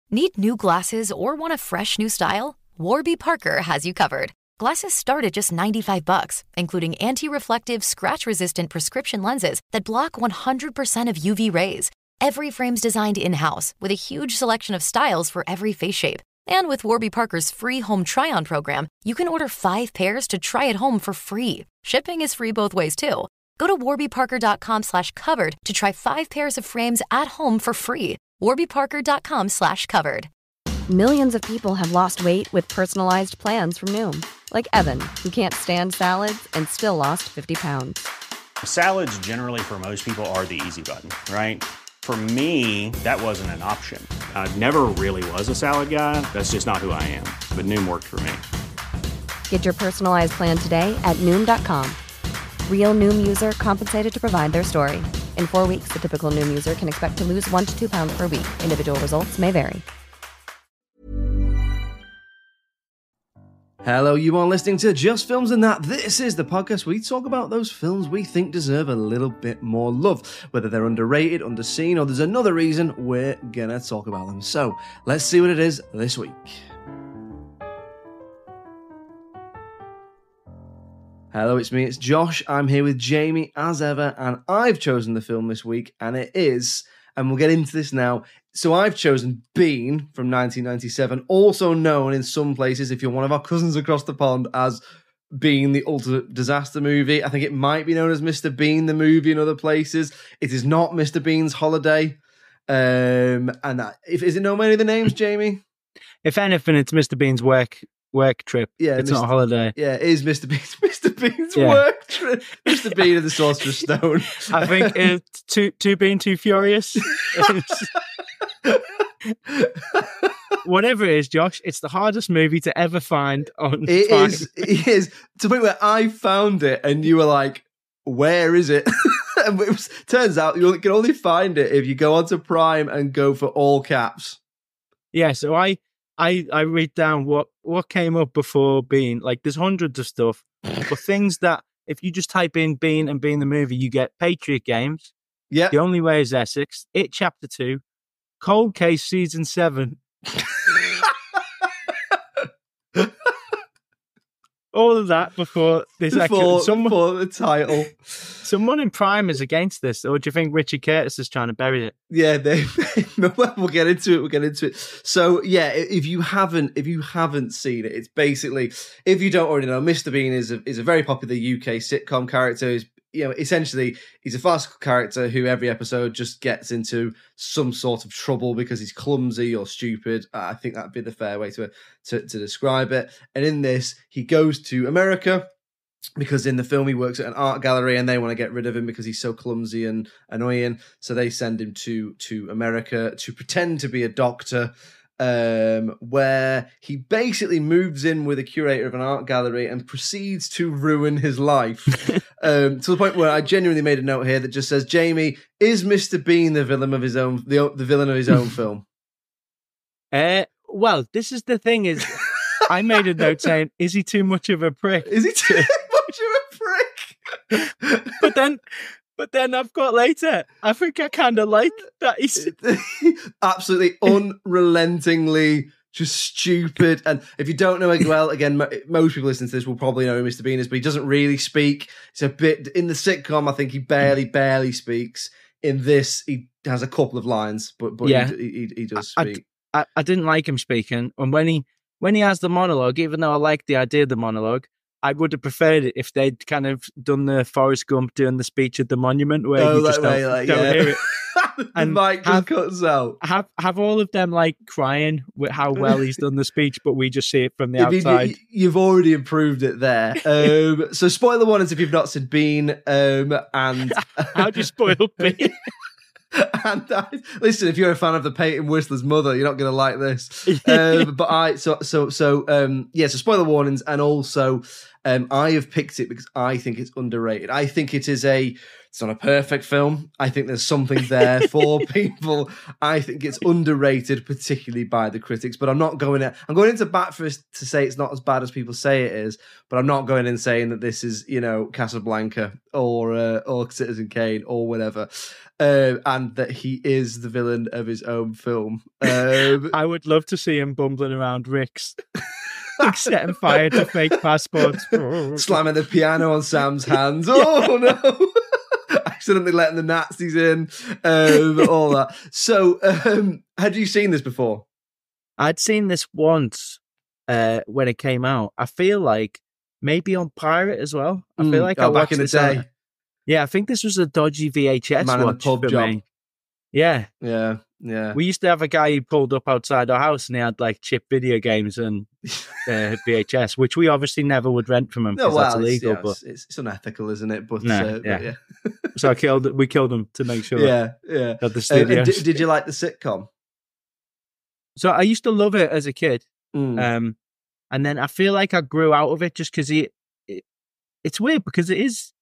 Need new glasses or want a fresh new style? Warby Parker has you covered. Glasses start at just $95, including anti-reflective, scratch-resistant prescription lenses that block 100% of UV rays. Every frame's designed in-house with a huge selection of styles for every face shape. And with Warby Parker's free home try-on program, you can order 5 pairs to try at home for free. Shipping is free both ways, too. Go to warbyparker.com/covered to try 5 pairs of frames at home for free. warbyparker.com/covered. Millions of people have lost weight with personalized plans from Noom. Like Evan, who can't stand salads and still lost 50 pounds. Salads generally for most people are the easy button, right? For me, that wasn't an option. I never really was a salad guy. That's just not who I am. But Noom worked for me. Get your personalized plan today at Noom.com. Real Noom user compensated to provide their story. In 4 weeks, the typical Noom user can expect to lose 1 to 2 pounds per week. Individual results may vary. Hello, you are listening to Just Films and That. This is the podcast where we talk about those films we think deserve a little bit more love. Whether they're underrated, underseen, or there's another reason, we're gonna talk about them. So, let's see what it is this week. Hello, it's me, it's Josh. I'm here with Jamie as ever, and I've chosen the film this week, and it is, and we'll get into this now. So I've chosen Bean from 1997, also known in some places, if you're one of our cousins across the pond, as Bean, the ultimate disaster movie. I think it might be known as Mr. Bean, the movie in other places. It is not Mr. Bean's Holiday. And is it known by any of the names, Jamie? If anything, it's Mr. Bean's work trip. Yeah, it's not a holiday. Yeah, it is Mr. Bean's work trip. Mr. Bean and the Sorcerer's Stone. I think it's too Bean Too Furious. Whatever it is, Josh, it's the hardest movie to ever find on Prime. It is. To the point where I found it and you were like, where is it? And turns out you can only find it if you go onto Prime and go for all caps. Yeah, so I read down what came up before Bean. Like, there's hundreds of stuff, but things that if you just type in Bean and Bean the movie, you get Patriot Games. Yeah. The Only Way is Essex. It Chapter 2. Cold Case Season 7. All of that before this before the title. Someone in Prime is against this, or do you think Richard Curtis is trying to bury it? Yeah, we'll get into it. So yeah, if you haven't seen it, it's basically, if you don't already know, Mr. Bean is a very popular UK sitcom character. Essentially, he's a farcical character who every episode just gets into some sort of trouble because he's clumsy or stupid. I think that'd be the fair way to describe it. And in this, he goes to America because in the film he works at an art gallery and they want to get rid of him because he's so clumsy and annoying. So they send him to America to pretend to be a doctor. Where he basically moves in with a curator of an art gallery and proceeds to ruin his life. To the point where I genuinely made a note here that just says, Jamie, is Mr. Bean the villain of his own film? Well, this is the thing is, I made a note saying, is he too much of a prick? Is he too much of a prick? But then I've got later, I think I kind of like that he's absolutely unrelentingly just stupid. And if you don't know, well, again, most people listening to this will probably know who Mr. Bean is, but he doesn't really speak. It's a bit in the sitcom. I think he barely speaks. In this, he has a couple of lines, but yeah, he does speak. I didn't like him speaking, and when he has the monologue, even though I liked the idea of the monologue, I would have preferred it if they'd kind of done the Forrest Gump doing the speech at the monument where you just don't hear it. And Mike just cuts out. Have all of them like crying with how well he's done the speech, but we just see it from the outside. You've already improved it there. So spoiler warnings if you've not seen Bean. And how do you spoil Bean? And listen, if you're a fan of the Peyton Whistler's mother, you're not going to like this. So spoiler warnings, and also I have picked it because I think it's underrated. I think it's not a perfect film. I think there's something there for people. I think it's underrated, particularly by the critics. But I'm going into bat for us to say it's not as bad as people say it is. But I'm not going in saying that this is, Casablanca or Citizen Kane or whatever, and that he is the villain of his own film. I would love to see him bumbling around Rick's. Like setting fire to fake passports. Slamming the piano on Sam's hands. Oh, no. Accidentally letting the Nazis in. All that. So, had you seen this before? I'd seen this once when it came out. I feel like maybe on Pirate as well. I feel like I watched back in the this day. Yeah, I think this was a dodgy VHS Man in watch the pub for job. me. Yeah. Yeah. We used to have a guy who pulled up outside our house and he had like chip video games and VHS, which we obviously never would rent from him because that's illegal. But it's unethical, isn't it? But, yeah. But yeah. So we killed him to make sure. Yeah. At the studio. Did you like the sitcom? So I used to love it as a kid. And then I feel like I grew out of it just because it's weird because it's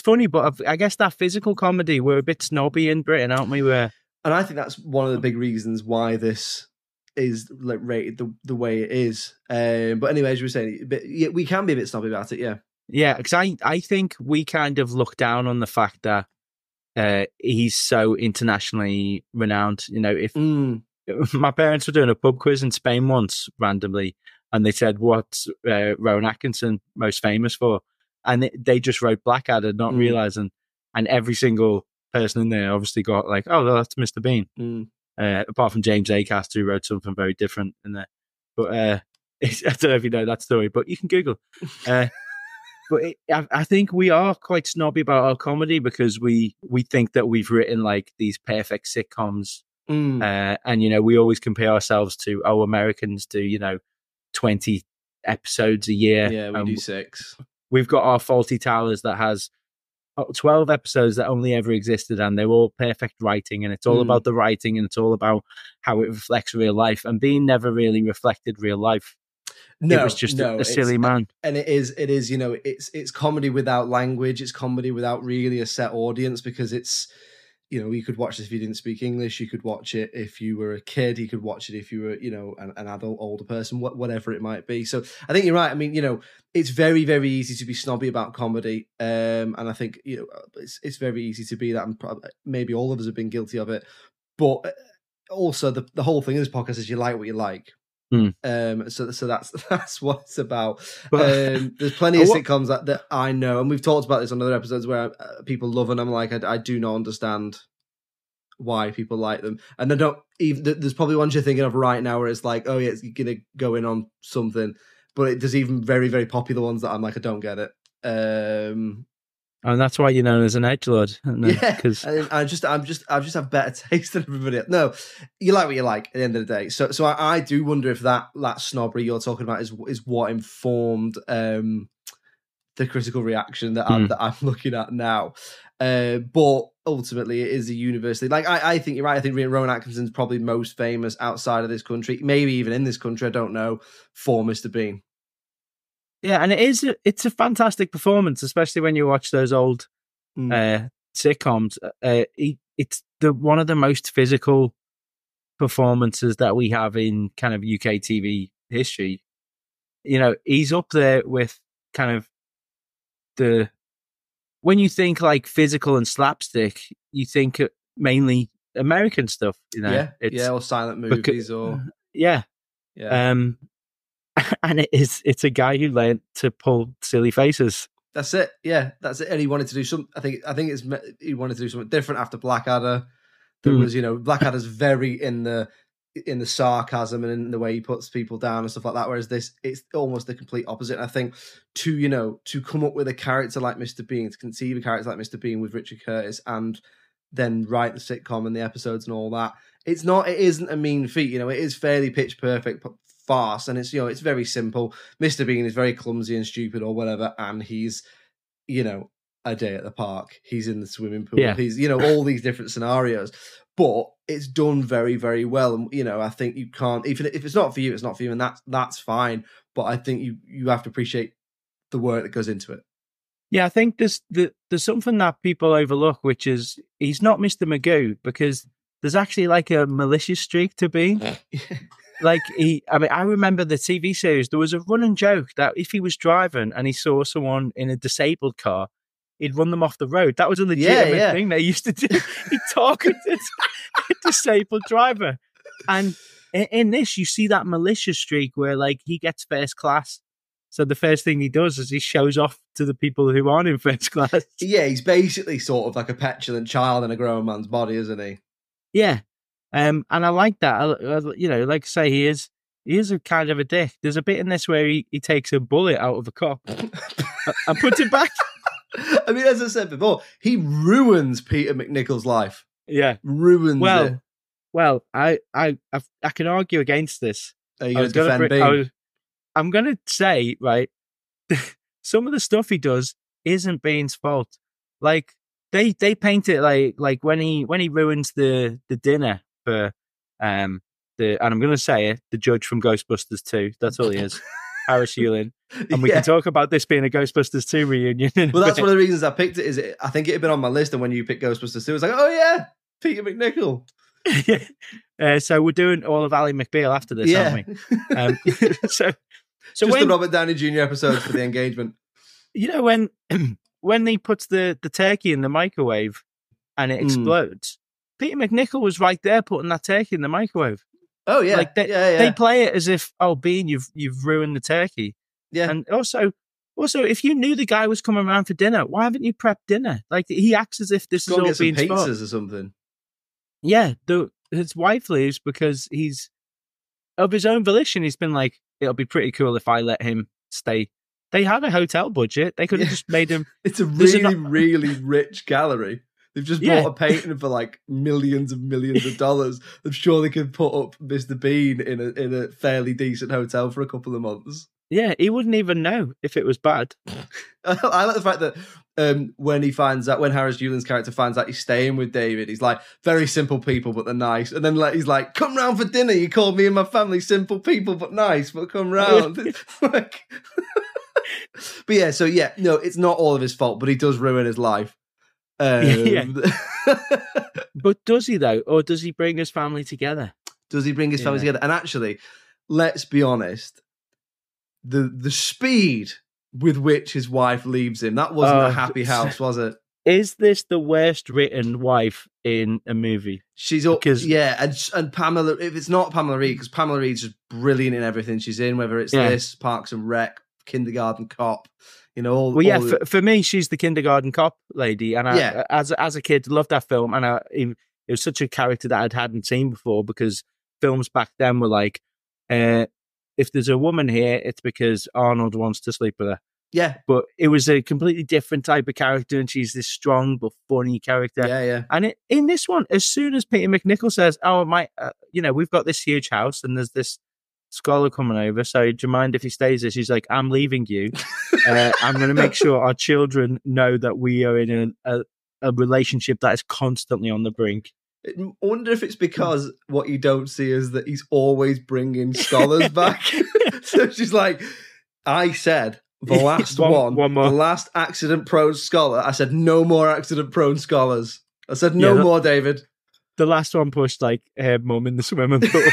funny, but I guess that physical comedy, we're a bit snobby in Britain, aren't we? And I think that's one of the big reasons why this is like rated the way it is. But anyway, as you were saying, we can be a bit snobby about it, yeah. Yeah, because I think we kind of look down on the fact that he's so internationally renowned. If my parents were doing a pub quiz in Spain once randomly, and they said, what's Rowan Atkinson most famous for? And they just wrote Blackadder, not realizing. And every single person in there obviously got like, oh, well, that's Mr. Bean. Apart from James Acast, who wrote something very different in there. But I don't know if you know that story, but you can Google. I think we are quite snobby about our comedy because we think that we've written like these perfect sitcoms. And, we always compare ourselves to, Americans do, 20 episodes a year. Yeah, we do 6. We've got our Faulty Towers that has 12 episodes that only ever existed, and they're all perfect writing, and it's all about the writing, and it's all about how it reflects real life, and Bean never really reflected real life. No, it was just a silly man. And it is, it's comedy without language. It's comedy without really a set audience because it's, you could watch this if you didn't speak English. You could watch it if you were a kid. You could watch it if you were, an adult, older person, whatever it might be. So I think you're right. I mean, it's very, very easy to be snobby about comedy. And I think, it's very easy to be that. And maybe all of us have been guilty of it. But also the whole thing of this podcast is you like what you like. So that's what it's about. There's plenty of sitcoms that I know, and we've talked about this on other episodes where people love, and I'm like, I do not understand why people like them, and I don't even. There's probably ones you're thinking of right now where it's like, oh yeah, it's gonna go in on something, but there's even very, very popular ones that I'm like, I don't get it. And that's why you're known as an edgelord. Yeah, because I just have better taste than everybody else. No, you like what you like at the end of the day. So I do wonder if that snobbery you're talking about is what informed the critical reaction that I'm looking at now. But ultimately, it is a universally, like I think you're right. I think Rowan Atkinson's probably most famous outside of this country, maybe even in this country. I don't know, for Mr. Bean. Yeah, and it's a fantastic performance, especially when you watch those old sitcoms. It's one of the most physical performances that we have in kind of UK TV history. He's up there with kind of when you think like physical and slapstick, you think mainly American stuff. Or silent movies, yeah. And it's a guy who learned to pull silly faces. That's it. Yeah, that's it. And he wanted to do something. I think he wanted to do something different after Blackadder. There was, Blackadder's very in the sarcasm and in the way he puts people down and stuff like that. Whereas this, it's almost the complete opposite. And I think to come up with a character like Mr. Bean, to conceive a character like Mr. Bean with Richard Curtis, and then write the sitcom and the episodes and all that, it isn't a mean feat. It is fairly pitch perfect farce, and it's very simple. Mr. Bean is very clumsy and stupid or whatever, and he's a day at the park, he's in the swimming pool, he's all these different scenarios, but it's done very, very well. And I think you can't, even if it's not for you, it's not for you, and that's fine. But I think you have to appreciate the work that goes into it. Yeah, I think there's something that people overlook, which is he's not Mr. Magoo, because there's actually like a malicious streak to Bean. Like I remember the TV series, there was a running joke that if he was driving and he saw someone in a disabled car, he'd run them off the road. That was a legitimate thing they used to do. He'd target a disabled driver. And in this, you see that malicious streak where like he gets first class. So the first thing he does is he shows off to the people who aren't in first class. Yeah, he's basically sort of like a petulant child in a grown man's body, isn't he? Yeah. And I like that. You know, like I say, he is a kind of a dick. There's a bit in this where he takes a bullet out of a cop and puts it back. I mean, as I said before, he ruins Peter McNichol's life. Yeah. Ruins it. Well, I can argue against this. Are you going to defend Bean? I'm going to say, right, some of the stuff he does isn't Bean's fault. Like, they paint it like when he ruins the dinner for and I'm going to say it, the judge from Ghostbusters 2. That's all he is. Harris Yulin. And we can talk about this being a Ghostbusters 2 reunion. Well, that's one of the reasons I picked it. I think it had been on my list, and when you picked Ghostbusters 2, I was like, oh yeah, Peter McNichol. So we're doing all of Ally McBeal after this, aren't we? So just the Robert Downey Jr. episodes for the engagement. You know, when he puts the turkey in the microwave and it explodes, Peter McNichol was right there putting that turkey in the microwave. Oh yeah, like they play it as if, oh, Bean, you've ruined the turkey. Yeah, and also, if you knew the guy was coming around for dinner, why haven't you prepped dinner? Like, he acts as if this is all Bean's fault. Pizzas or something. Yeah, his wife leaves because he's of his own volition. He's been like, it'll be pretty cool if I let him stay. They had a hotel budget. They could have just made him. It's a really rich gallery. They've just bought a painting for like millions of dollars. I'm sure they could put up Mr. Bean in a fairly decent hotel for a couple of months. Yeah, he wouldn't even know if it was bad. I like the fact that when Harris Yulin's character finds out he's staying with David, he's like, very simple people, but they're nice. And then he's like, come round for dinner. You called me and my family simple people, but nice, but come round. But no, it's not all of his fault, but he does ruin his life. But does he though, or does he bring his family together? Does he bring his family together? And actually, let's be honest, the speed with which his wife leaves him, that wasn't a happy house, was it? Is this the worst written wife in a movie? She's and Pamela. If it's not Pamela Reed, because Pamela Reed's just brilliant in everything she's in, whether it's this, Parks and Rec, Kindergarten Cop. You know, for me, she's the kindergarten cop lady, and I, as a kid, loved that film, and it was such a character that I hadn't seen before, because films back then were like, if there's a woman here, it's because Arnold wants to sleep with her. Yeah, but it was a completely different type of character, and she's this strong but funny character. Yeah. And in this one, as soon as Peter McNichol says, "Oh, we've got this huge house, and there's this scholar coming over, so do you mind if he stays there?" She's like, "I'm leaving you. I'm going to make sure our children know that we are in a relationship that is constantly on the brink." I wonder if it's because what you don't see is that he's always bringing scholars back. So she's like, I said the last one more. The last accident-prone scholar, I said no more accident-prone scholars. I said no more, David. The last one pushed like her mum in the swimming pool.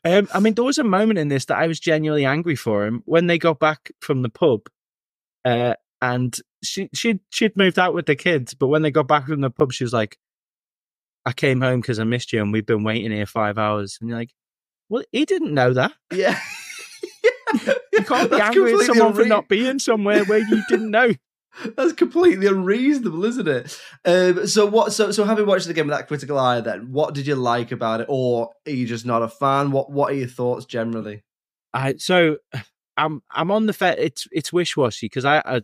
I mean, there was a moment in this that I was genuinely angry for him when they got back from the pub, and she'd moved out with the kids, but when they got back from the pub, she was like, "I came home because I missed you, and we've been waiting here 5 hours." And you're like, "Well, he didn't know that." Yeah, you can't be angry at someone for not being somewhere where you didn't know. That's completely unreasonable, isn't it? So having watched the game with that critical eye, then what did you like about it, or are you just not a fan? What are your thoughts generally? I'm on the fence. It's wish-washy, because I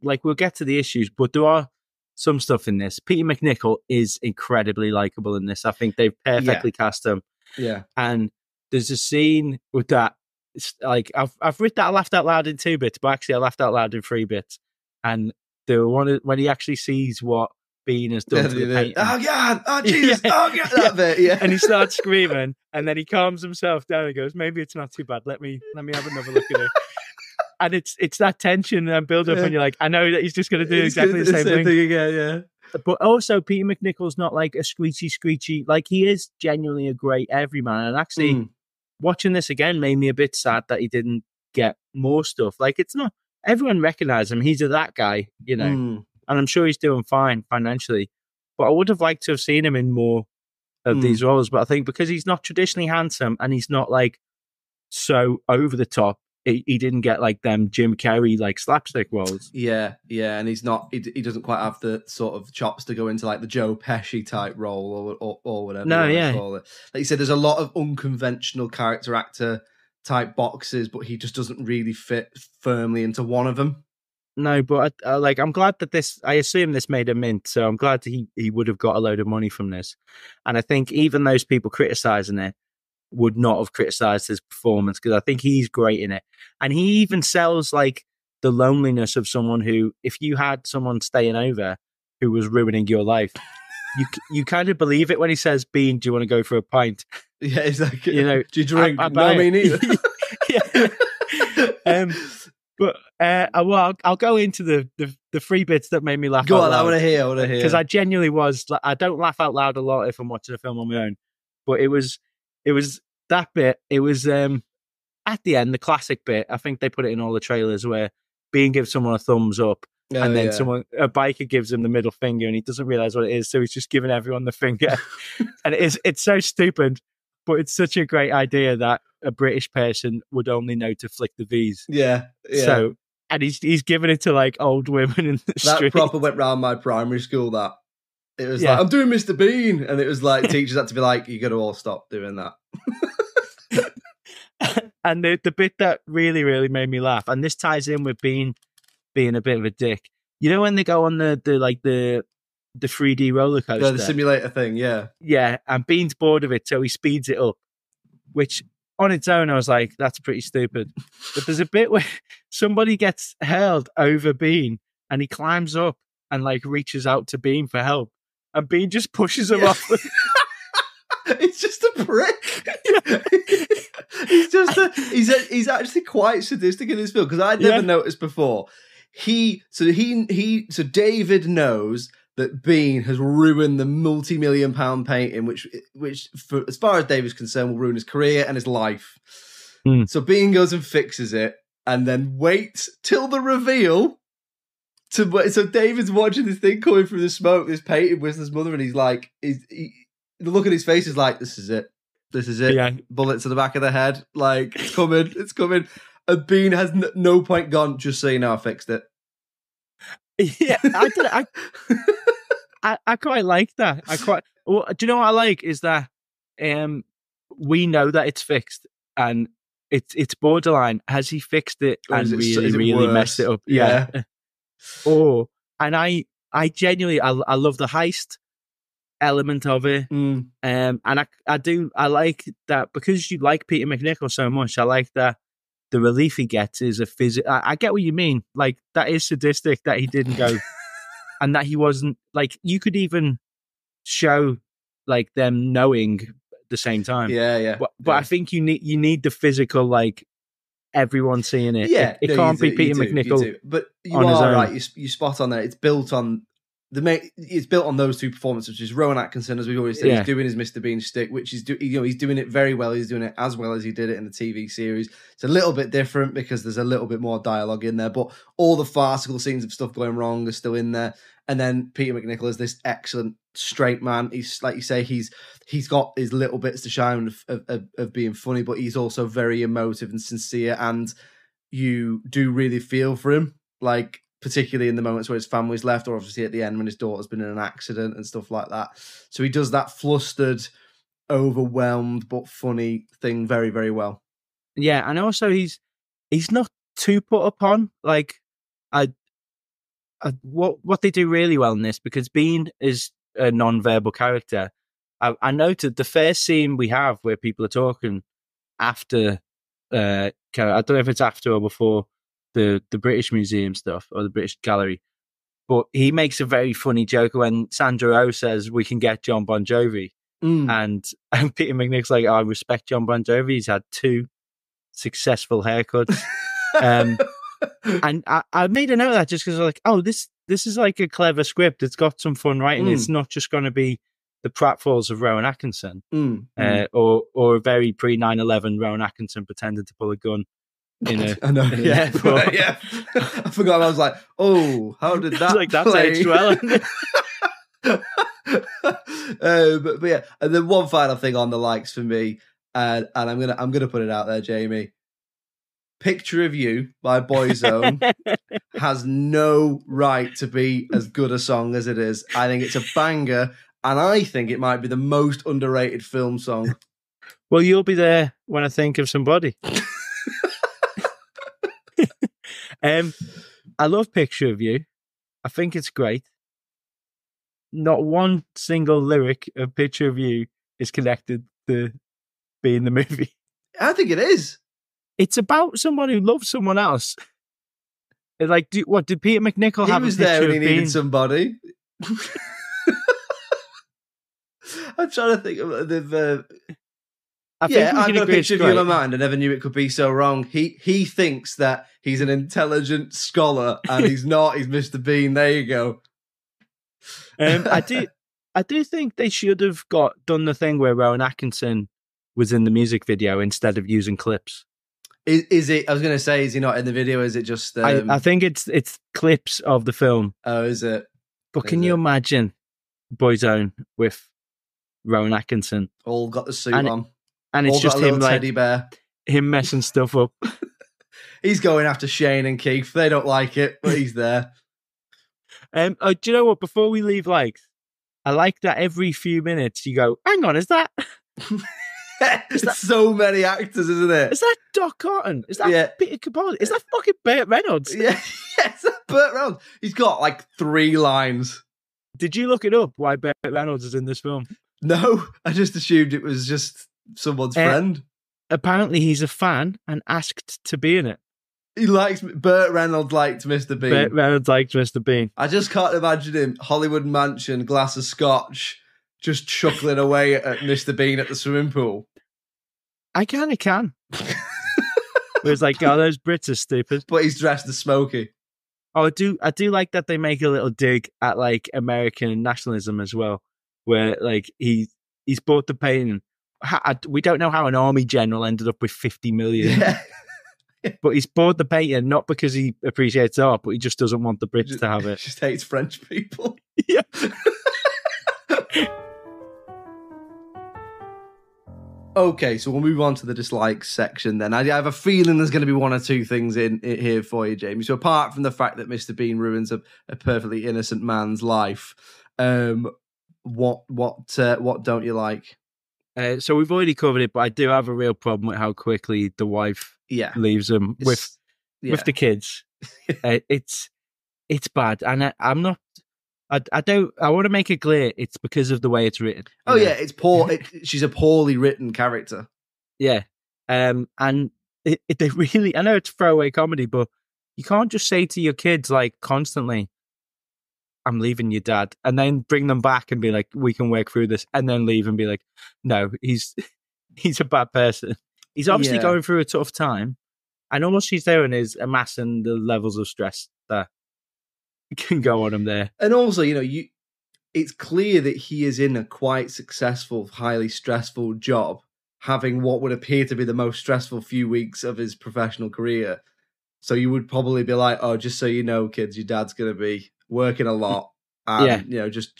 like, we'll get to the issues, but there are some stuff in this. Peter McNichol is incredibly likable in this. I think they've perfectly cast him. Yeah, and there's a scene with that. It's like I've written that I laughed out loud in 2 bits, but actually I laughed out loud in 3 bits. And the one when he actually sees what Bean has done to the painting. Oh God! Oh Jesus! Oh God! That bit, yeah. And he starts screaming, and then he calms himself down and goes, "Maybe it's not too bad. Let me have another look at it." And it's that tension and build up, and you're like, I know that he's just going to do exactly the same thing again, yeah. But also, Peter McNichol's not like a screechy. Like, he is genuinely a great everyman. And actually, watching this again made me a bit sad that he didn't get more stuff. Like, it's not everyone recognizes him. He's that guy, you know. And I'm sure he's doing fine financially. But I would have liked to have seen him in more of these roles. But I think because he's not traditionally handsome and he's not like so over the top, he didn't get like them Jim Carrey like slapstick roles. Yeah, and he's not. He doesn't quite have the sort of chops to go into like the Joe Pesci type role or whatever. No, you call it. Like you said, there's a lot of unconventional character actor type boxes, but he just doesn't really fit firmly into one of them. No, but I'm glad that I assume this made a mint, so I'm glad that he would have got a load of money from this. And I think even those people criticizing it would not have criticized his performance, because I think he's great in it. And he even sells like the loneliness of someone who, if you had someone staying over who was ruining your life, you kind of believe it when he says, "Bean, do you want to go for a pint?" Yeah, it's like, you know, do you drink? No, me neither. But I'll go into the three bits that made me laugh. Go out on, loud. I want to hear. Because I genuinely was. I don't laugh out loud a lot if I'm watching a film on my own, but it was that bit. It was at the end, the classic bit. I think they put it in all the trailers where Bean gives someone a thumbs up, and then a biker gives him the middle finger, and he doesn't realize what it is, so he's just giving everyone the finger. And it's so stupid, but it's such a great idea that a British person would only know to flick the V's. Yeah. So, and he's giving it to like old women in the street. That proper went round my primary school. That it was like, I'm doing Mr. Bean, and it was like teachers had to be like, you got to all stop doing that. And the bit that really, really made me laugh, and this ties in with Bean being a bit of a dick. You know when they go on the 3D roller coaster, the simulator thing, yeah, and Bean's bored of it, so he speeds it up. Which on its own, I was like, that's pretty stupid. But there's a bit where somebody gets hurled over Bean, and he climbs up and like reaches out to Bean for help, and Bean just pushes him off. It's just a prick. He's actually quite sadistic in this film, because I'd never noticed before. So David knows that Bean has ruined the multi-million-pound painting, which for, as far as David's concerned, will ruin his career and his life. So Bean goes and fixes it, and then waits till the reveal. So David's watching this thing coming through the smoke, this painting with his mother, and he's like, the look on his face is like, this is it. Yeah. Bullet to the back of the head. Like, it's coming. And Bean has no point gone, just so you know, I fixed it. Yeah, I quite like that. Do you know what I like is that we know that it's fixed, and it's borderline. Has he fixed it and really messed it up? Yeah. And I genuinely I love the heist element of it, and I like that, because you like Peter McNichol so much. I like that the relief he gets is a physical. I get what you mean. Like, that is sadistic that he didn't go, and that he wasn't like. You could even show like them knowing at the same time. Yeah. But I think you need the physical, like everyone seeing it. Yeah, it can't be Peter McNichol. But you are right. You spot on there. It's built on those two performances, which is Rowan Atkinson, as we've always said, he's doing his Mr. Bean shtick, which is he's doing it very well. He's doing it as well as he did it in the TV series. It's a little bit different because there's a little bit more dialogue in there, but all the farcical scenes of stuff going wrong are still in there. And then Peter McNichol is this excellent straight man. He's, like you say, he's got his little bits to shine of being funny, but he's also very emotive and sincere, and you do really feel for him, like, particularly in the moments where his family's left, or obviously at the end when his daughter's been in an accident and stuff like that. So he does that flustered, overwhelmed, but funny thing very, very well. Yeah, and also he's not too put upon. Like, what they do really well in this, because Bean is a non-verbal character. I noted the first scene we have where people are talking after, I don't know if it's after or before the British Museum stuff or the British Gallery, But he makes a very funny joke when Sandra Oh says, we can get John Bon Jovi. And Peter McNich's like, I respect John Bon Jovi. He's had 2 successful haircuts. And I made a note of that just because I was like, oh, this is like a clever script. It's got some fun writing. It's not just going to be the pratfalls of Rowan Atkinson or a very pre-9/11 Rowan Atkinson pretending to pull a gun. I know, yeah. I forgot. I was like, oh, how did that like that's aged well. But yeah, and then one final thing on the likes for me, and I'm gonna put it out there, Jamie. Picture of You by Boyzone has no right to be as good a song as it is. I think it's a banger, and I think it might be the most underrated film song. Well, you'll be there when I think of somebody. I love Picture of You. I think it's great. Not one single lyric of Picture of You is connected to being the movie. I think it is. It's about someone who loves someone else. It's like, did Peter McNichol have a picture of being... He was there when he needed somebody. I'm trying to think of the... I've got a picture of you in my mind. I never knew it could be so wrong. He thinks that he's an intelligent scholar and he's not. He's Mr. Bean. There you go. I do think they should have done the thing where Rowan Atkinson was in the music video instead of using clips. Is it? I was going to say, is he not in the video? Is it just? I think it's clips of the film. Oh, is it? But can you imagine Boyzone with Rowan Atkinson? All got the suit on. And it's just him, like, teddy bear. Him messing stuff up. He's going after Shane and Keith. They don't like it, but he's there. Do you know what? Before we leave likes, I like that every few minutes you go, hang on, is that... It's so many actors, isn't it? Is that Doc Cotton? Is that Peter Capaldi? Is that fucking Burt Reynolds? Yeah, it's that Burt Reynolds. He's got like 3 lines. Did you look it up, why Burt Reynolds is in this film? No, I just assumed it was just someone's friend. Apparently he's a fan and asked to be in it. Burt Reynolds liked Mr. Bean. Burt Reynolds liked Mr. Bean. I just can't imagine him, Hollywood mansion, glass of scotch, just chuckling away at Mr. Bean at the swimming pool. I kind of can. It's like, oh, those Brits are stupid. But he's dressed as Smokey. Oh, I do like that they make a little dig at like American nationalism as well, where like he's bought the painting. We don't know how an army general ended up with 50 million. Yeah. But he's bought the painting not because he appreciates art, but he just doesn't want the Brits to have it. Just hates French people. Yeah. Okay, so we'll move on to the dislikes section then. I have a feeling there's going to be 1 or 2 things in here for you, Jamie. So apart from the fact that Mr. Bean ruins a perfectly innocent man's life, what don't you like? So we've already covered it, but I do have a real problem with how quickly the wife leaves him with the kids. It's bad, and I'm not. I want to make it clear it's because of the way it's written. Oh yeah, it's poor. She's a poorly written character. Yeah, and they really. I know it's throwaway comedy, but you can't just say to your kids like constantly, "I'm leaving you, Dad," and then bring them back and be like, "We can work through this," and then leave and be like, "No, he's a bad person. He's obviously going through a tough time, and all she's doing is amassing the levels of stress that can go on him there." And also, it's clear that he is in a quite successful, highly stressful job, having what would appear to be the most stressful few weeks of his professional career. So you would probably be like, "Oh, just so you know, kids, your dad's going to be working a lot, and just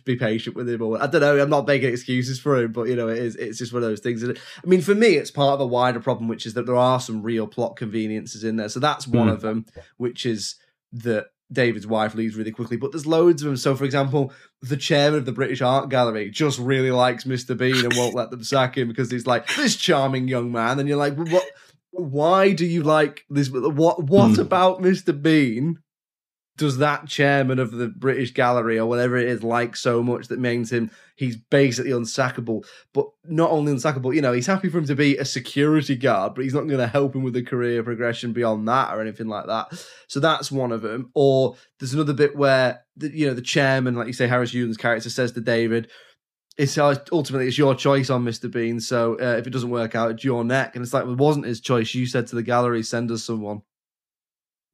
be patient with him." Or I don't know. I'm not making excuses for him, but it's just one of those things. I mean, for me, it's part of a wider problem, which is that there are some real plot conveniences in there. So that's one of them, which is that David's wife leaves really quickly. But there's loads of them. So, for example, the chairman of the British Art Gallery just really likes Mr. Bean and won't let them sack him because he's like this charming young man, and you're like, what? Why do you like this? What about Mr. Bean does that chairman of the British Gallery or whatever it is like so much that means he's basically unsackable? But not only unsackable, he's happy for him to be a security guard, but he's not going to help him with a career progression beyond that or anything like that. So that's one of them. Or there's another bit where the chairman, like you say, Harris Yulden's character says to David, ultimately it's your choice on Mr. Bean, so if it doesn't work out, it's your neck. And it's like, well, it wasn't his choice. You said to the gallery, send us someone.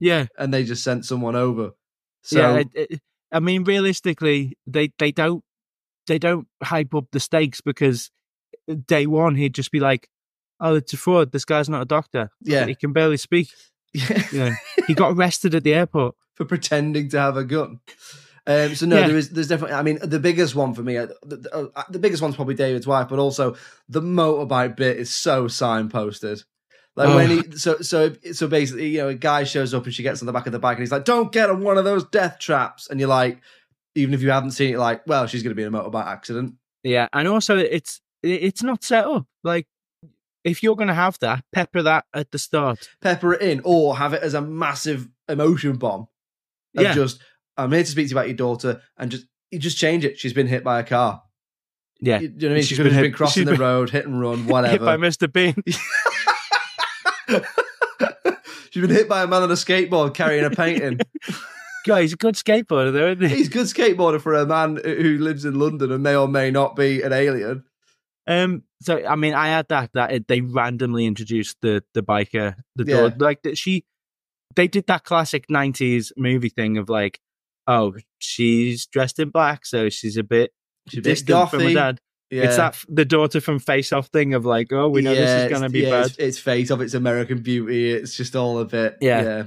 Yeah. And they just sent someone over. So I mean, realistically, they don't hype up the stakes, because day one he'd just be like, oh, it's a fraud, this guy's not a doctor. Yeah. He can barely speak. Yeah. He got arrested at the airport for pretending to have a gun. There's definitely, I mean, the biggest one for me, the biggest one's probably David's wife, but also the motorbike bit is so signposted. Like when so basically, a guy shows up and she gets on the back of the bike and he's like, don't get on one of those death traps. And you're like, even if you haven't seen it, like, well, she's going to be in a motorbike accident. Yeah. And also it's not set up. Like, if you're going to have that, pepper that at the start. Pepper it in, or have it as a massive emotion bomb. Just, I'm here to speak to you about your daughter, and you just change it. She's been hit by a car. Yeah. You know what I mean? She could have been crossing the road, hit and run, whatever. Hit by Mr. Bean. She's been hit by a man on a skateboard carrying a painting. God, he's a good skateboarder though, isn't he? He's a good skateboarder for a man who lives in London and may or may not be an alien. So I mean, I had that they randomly introduced the biker, the daughter, like they did that classic 90s movie thing of like, oh, she's dressed in black, so she's a bit distant from her dad. Yeah. It's that the daughter from Face Off thing of like, oh, we know this is going to be bad. It's Face Off, it's American Beauty, it's just all a bit. Yeah.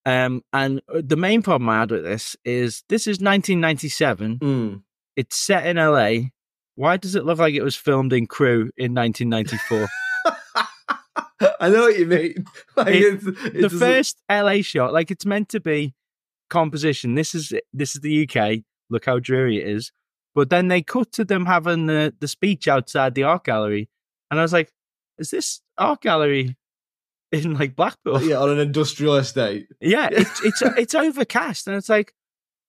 And the main problem I had with this is 1997. It's set in LA. Why does it look like it was filmed in Crewe in 1994? I know what you mean. Like the first LA shot, like it's meant to be composition. This is the UK. Look how dreary it is. But then they cut to them having the speech outside the art gallery, and I was like, "Is this art gallery in like Blackpool? Yeah, on an industrial estate." Yeah, it's overcast, and it's like,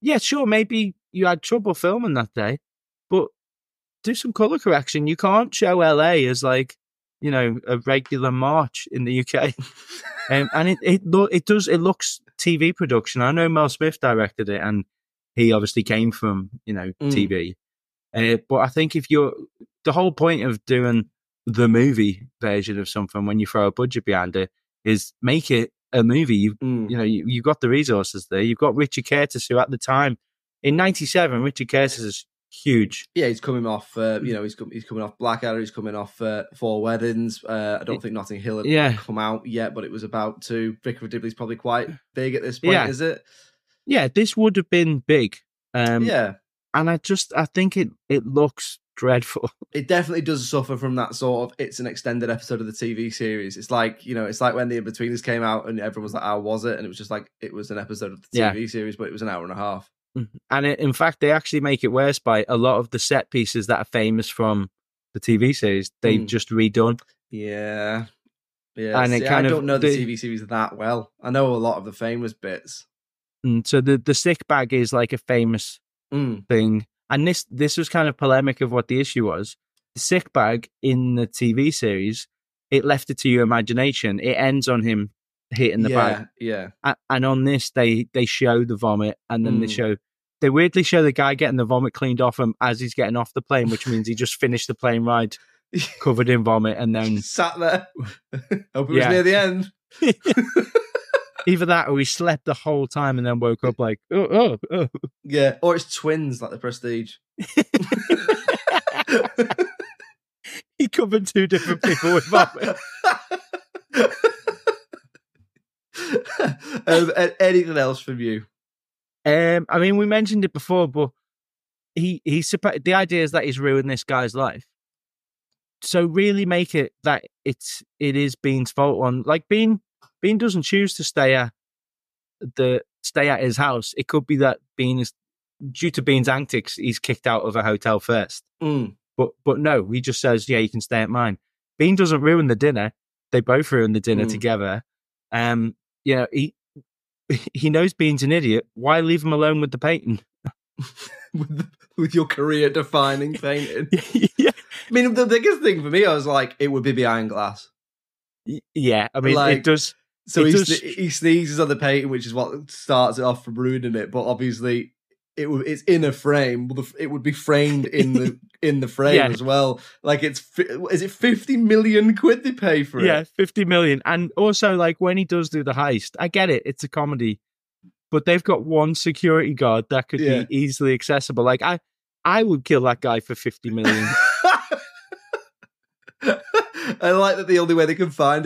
yeah, sure, maybe you had trouble filming that day, but do some color correction. You can't show LA as like, a regular march in the UK. And it looks TV production. I know Mel Smith directed it, and he obviously came from TV. But I think the whole point of doing the movie version of something when you throw a budget behind it is make it a movie. You've got the resources there. You've got Richard Curtis, who at the time in '97, Richard Curtis is huge. Yeah, he's coming off. He's coming off Blackadder. He's coming off Four Weddings. I don't think Notting Hill had come out yet, but it was about to. Vicar of Dibley's probably quite big at this point, is it? Yeah, this would have been big. And I think it looks dreadful. It definitely does suffer from that sort of. It's an extended episode of the TV series. It's like it's like when the In-Betweeners came out and everyone was like, "How was it?" And it was just like it was an episode of the TV series, but it was an hour and a half. And in fact, they actually make it worse by a lot of the set pieces that are famous from the TV series. They've just redone. Yeah. And I don't know the TV series that well. I know a lot of the famous bits. So the sick bag is like a famous thing. And this was kind of polemic of what the issue was. The sick bag in the TV series, it left it to your imagination. It ends on him hitting the bag. Yeah. And on this, they show the vomit, and then they weirdly show the guy getting the vomit cleaned off him as he's getting off the plane, which means he just finished the plane ride covered in vomit and then sat there. Hope it was near the end. Either that or he slept the whole time and then woke up like, oh. Yeah, or it's twins like the Prestige. He covered two different people with vomit. Anything else from you? I mean, we mentioned it before, but the idea is that he's ruined this guy's life. So really make it that it is Bean's fault. On like Bean doesn't choose to stay at his house. It could be that Bean is due to Bean's antics. He's kicked out of a hotel first. But no, he just says, yeah, you can stay at mine. Bean doesn't ruin the dinner. They both ruin the dinner together. he knows Bean's an idiot. Why leave him alone with the painting? with your career-defining painting. Yeah. I mean, the biggest thing for me, I was like, it would be behind glass. Yeah, I mean, like, it does. So he sneezes on the painting, which is what starts it off from ruining it. But obviously, it's in a frame. It would be framed in the frame as well. Like, is it 50 million quid they pay for it? Yeah, 50 million. And also, like, when he does do the heist, I get it, it's a comedy, but they've got one security guard that could be easily accessible. Like, I would kill that guy for 50 million. I like that the only way they can find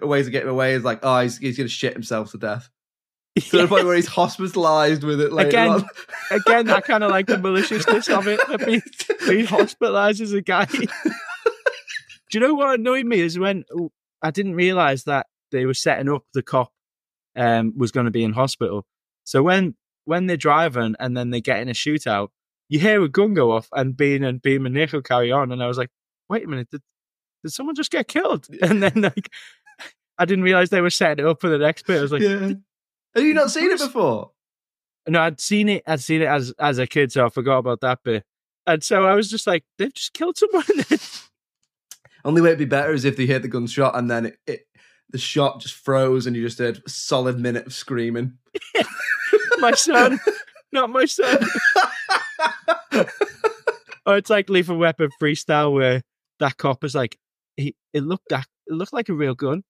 ways of getting away is like, oh, he's going to shit himself to death. To the point where he's hospitalised with it later on. Again, I kind of like the maliciousness of it. He hospitalises a guy. Do you know what annoyed me is when I didn't realise that they were setting up the cop was going to be in hospital. So when they're driving and then they get in a shootout, you hear a gun go off and Bean and Nick will carry on. And I was like, wait a minute, did someone just get killed? And then like I didn't realise they were setting it up for the next bit. I was like, have you not seen it before? No, I'd seen it as a kid, so I forgot about that bit. And so I was just like, they've just killed someone. Only way it'd be better is if they hit the gunshot and then the shot just froze and you just heard a solid minute of screaming. My son, not my son. Or it's like Lethal Weapon freestyle where that cop is like, it looked like a real gun.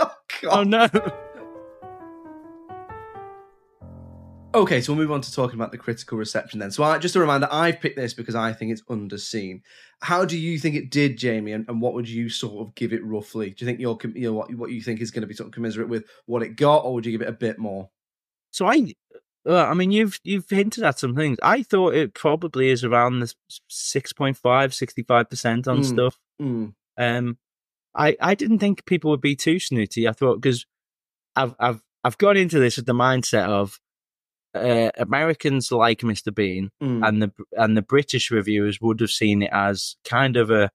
Oh, God. Oh no. Okay, so we'll move on to talking about the critical reception then. So just a reminder, I've picked this because I think it's underseen. How do you think it did, Jamie, and what would you sort of give it roughly? Do you think what you think is going to be sort of commensurate with what it got, or would you give it a bit more? So I mean, you've hinted at some things. I thought it probably is around the 6.5, 65% on stuff. I didn't think people would be too snooty. I thought, because I've gone into this with the mindset of Americans like Mr. Bean, and the British reviewers would have seen it as kind of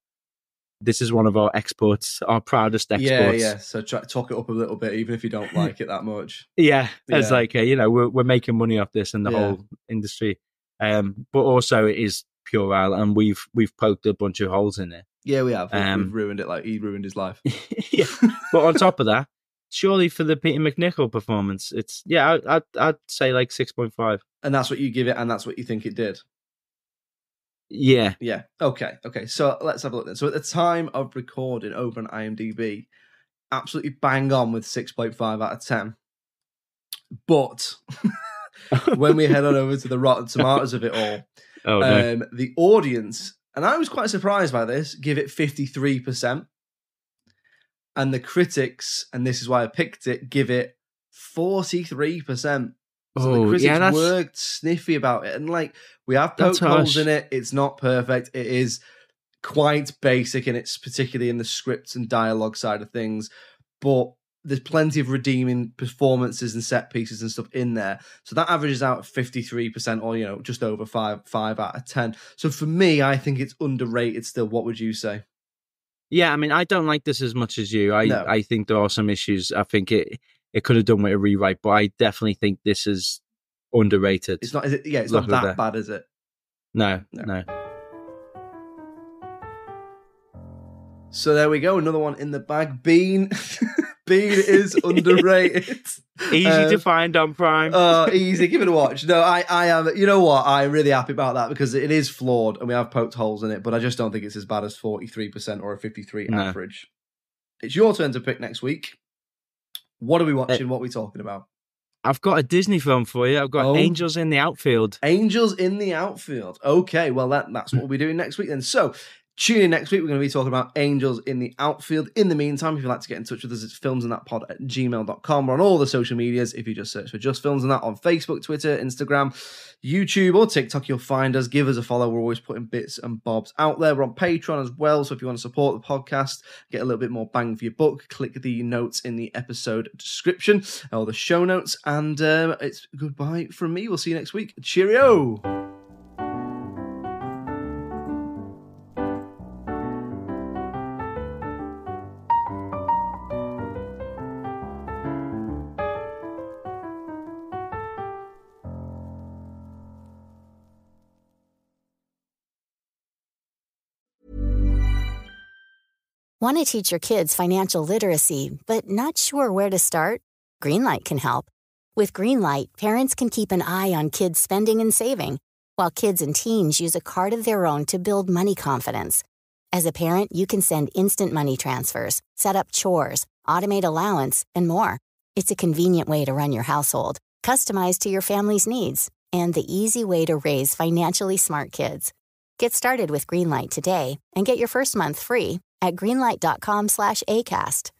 this is one of our exports, our proudest exports. Yeah. So try to talk it up a little bit, even if you don't like it that much. It's like we're making money off this and the whole industry, but also it is puerile, and we've poked a bunch of holes in it. Yeah, we have. We've ruined it, like he ruined his life. Yeah, but on top of that, surely for the Peter McNichol performance, it's I'd say like 6.5. And that's what you give it, and that's what you think it did. Yeah. Okay. So let's have a look then. So at the time of recording over on IMDb, absolutely bang on with 6.5 out of 10. But when we head on over to the Rotten Tomatoes of it all, the audience, and I was quite surprised by this, give it 53%. And the critics, and this is why I picked it, give it 43%. So the critics were sniffy about it. And like, we have poked holes in it. It's not perfect. It is quite basic, and it's particularly in the scripts and dialogue side of things. But there's plenty of redeeming performances and set pieces and stuff in there. So that averages out at 53%, or, just over 5 out of 10. So for me, I think it's underrated still. What would you say? Yeah, I mean, I don't like this as much as you. I think there are some issues. I think it could have done with a rewrite, but I definitely think this is underrated. It's not. Is it? Yeah, it's not that bad, is it? No. So there we go. Another one in the bag. Bean. Bean is underrated. Easy to find on Prime. Easy. Give it a watch. No, I am. You know what? I'm really happy about that because it is flawed and we have poked holes in it, but I just don't think it's as bad as 43% or a 53 average. It's your turn to pick next week. What are we watching? What are we talking about? I've got a Disney film for you. I've got Angels in the Outfield. Angels in the Outfield. Okay, well, that's what we'll be doing next week then. So, tune in next week. We're going to be talking about Angels in the Outfield. In the meantime, if you'd like to get in touch with us, it's filmsandthatpod@gmail.com. We're on all the social medias. If you just search for Just Films and That on Facebook, Twitter, Instagram, YouTube, or TikTok, you'll find us. Give us a follow. We're always putting bits and bobs out there. We're on Patreon as well. So if you want to support the podcast, get a little bit more bang for your buck, click the notes in the episode description or the show notes. And it's goodbye from me. We'll see you next week. Cheerio. Want to teach your kids financial literacy, but not sure where to start? Greenlight can help. With Greenlight, parents can keep an eye on kids' spending and saving, while kids and teens use a card of their own to build money confidence. As a parent, you can send instant money transfers, set up chores, automate allowance, and more. It's a convenient way to run your household, customized to your family's needs, and the easy way to raise financially smart kids. Get started with Greenlight today and get your first month free at greenlight.com/Acast.